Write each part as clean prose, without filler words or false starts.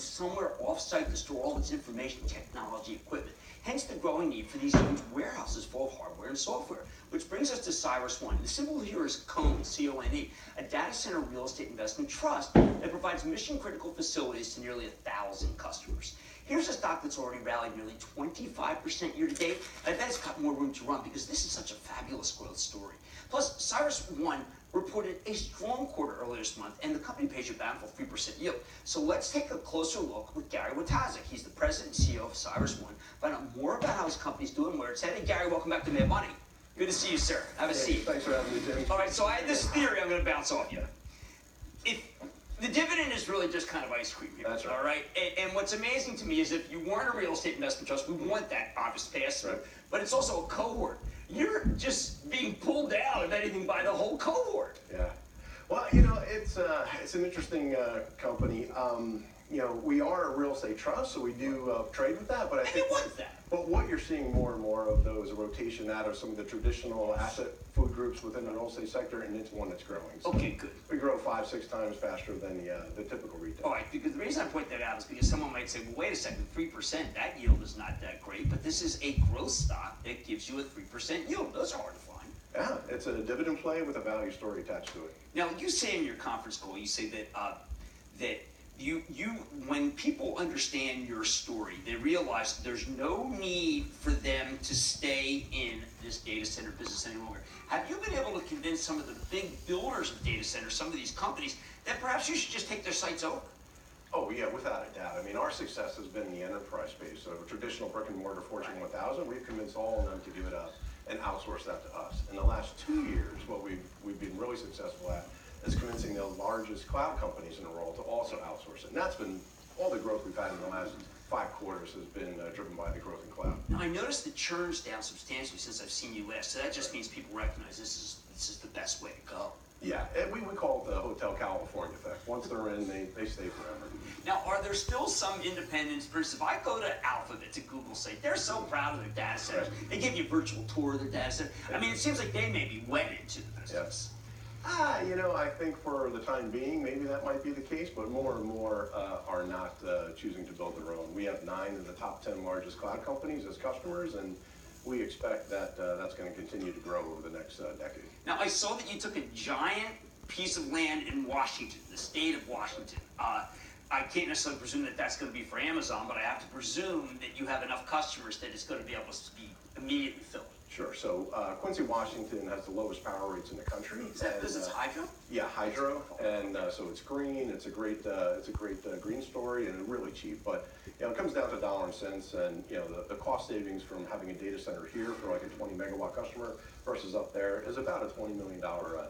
somewhere off-site to store all its information, technology, equipment. Hence the growing need for these huge warehouses full of hardware and software. Which brings us to CyrusOne. The symbol here is CONE, C-O-N-E, a data center real estate investment trust that provides mission-critical facilities to nearly 1,000 customers. Here's a stock that's already rallied nearly 25% year-to-date. I bet it's got more room to run because this is such a fabulous growth story. Plus, CyrusOne reported a strong quarter earlier this month, and the company pays you a bountiful 3% yield. So let's take a closer look with Gary Watazik. He's the president and CEO of CyrusOne. Find out more about how his company's doing, where it's headed. Gary, welcome back to Mad Money. Good to see you, sir. Have a seat. Thanks for having me, Jimmy. All right, so I had this theory I'm going to bounce off you. If the dividend is really just kind of ice cream here. That's right. All right? And what's amazing to me is if you weren't a real estate investment trust, we want that obvious pass-through. Right. But it's also a cohort. You're just being pulled down, if anything, by the whole cohort. Yeah. Well, it's an interesting company. We are a real estate trust, so we do trade with that. But I think you want that. But what you're seeing more and more of, though, is a rotation out of some of the traditional asset food groups within the real estate sector, and it's one that's growing. So Okay, good. we grow 5-6 times faster than the typical retail. All right, because the reason I point that out is because someone might say, well, wait a second, 3%, that yield is not that great, but this is a growth stock that gives you a 3% yield. Those are hard to find. Yeah, it's a dividend play with a value story attached to it. Now, you say in your conference call, you say that when people understand your story, they realize that there's no need for them to stay in this data center business any longer. Have you been able to convince some of the big builders of data centers, some of these companies, that perhaps you should just take their sites over? Oh, yeah, without a doubt. I mean, our success has been in the enterprise space. So traditional brick and mortar Fortune 1000, we've convinced all of them to give it up and outsource that to us. In the last 2 years, what we've been really successful at is convincing the largest cloud companies in the world to also outsource it. And that's been all the growth we've had in the last 5 quarters has been driven by the growth in cloud. Now, I noticed the churn's down substantially since I've seen you last, so that just means people recognize this is the best way to go. Yeah, we call it the Hotel California effect. Once they're in, they stay forever. Now, are there still some independents? For instance, if I go to Alphabet, to Google site, they're so proud of their data centers. Right. They give you a virtual tour of their data center. I mean, it seems like they may be wedded to the business. Yes. I think for the time being, maybe that might be the case, but more and more are not choosing to build their own. We have 9 of the top 10 largest cloud companies as customers, and we expect that that's going to continue to grow over the next decade. Now, I saw that you took a giant piece of land in Washington, the state of Washington. I can't necessarily presume that that's going to be for Amazon, but I have to presume that you have enough customers that it's going to be able to be immediately filled. Sure. So Quincy, Washington has the lowest power rates in the country. Is that because it's hydro? Yeah, hydro, and so it's green. It's a great green story, and really cheap. But it comes down to dollar and cents, and the cost savings from having a data center here for like a 20 megawatt customer versus up there is about a $20 million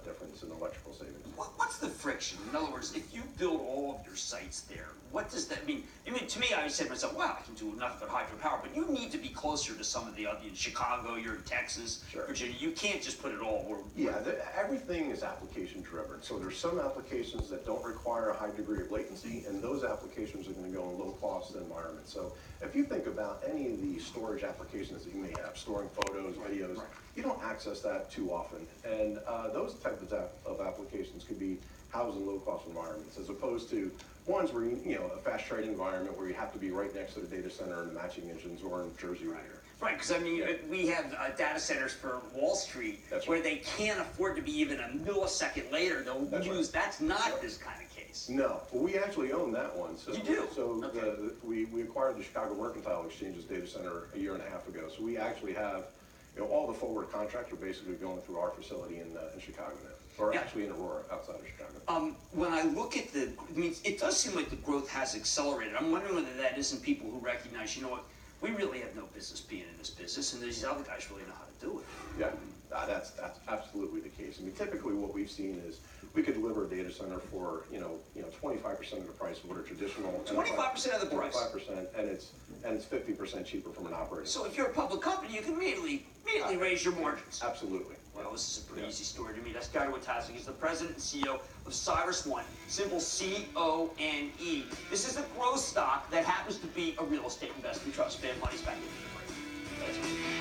difference in electrical savings. What's the friction? In other words, if you build all of your sites there, what does that mean? I mean, to me, I said to myself, wow, I can do nothing but hydropower, but you need to be closer to some of the other, in Chicago, you're in Texas, Sure. Virginia, you can't just put it all where. Yeah, everything is application driven. So there's some applications that don't require a high degree of latency, and those applications are going to go in low cost environments. So if you think about any of the storage applications that you may have, storing photos, videos, you don't access that too often. And those types of applications could be housed in low cost environments, as opposed to ones where a fast trading environment where you have to be right next to the data center and the matching engines, or in Jersey right here. Right, because I mean, we have data centers for Wall Street where they can't afford to be even a millisecond later. That's not this kind of case. No, well, we actually own that one. So, you do? So okay. we acquired the Chicago Mercantile Exchange's data center a year and a half ago. So we actually have, all the forward contracts are basically going through our facility in Chicago now, or actually in Aurora, outside of Chicago. When I look at it does seem like the growth has accelerated. I'm wondering whether that isn't people who recognize, we really have no business being in this business, and these other guys really know how to do it. Yeah, that's absolutely the case. I mean, typically what we've seen is we could deliver a data center for 25% of the price of what a traditional 25% of the price. 25%, and it's 50% cheaper from an operating. So if you're a public company, you can immediately raise your margins. Absolutely. Well, this is a pretty easy story to me. That's Gary Watazik. He's the president and CEO of CyrusOne, symbol CONE. This is a growth stock that happens to be a real estate investment trust. Mad Money's back in the break. Thanks.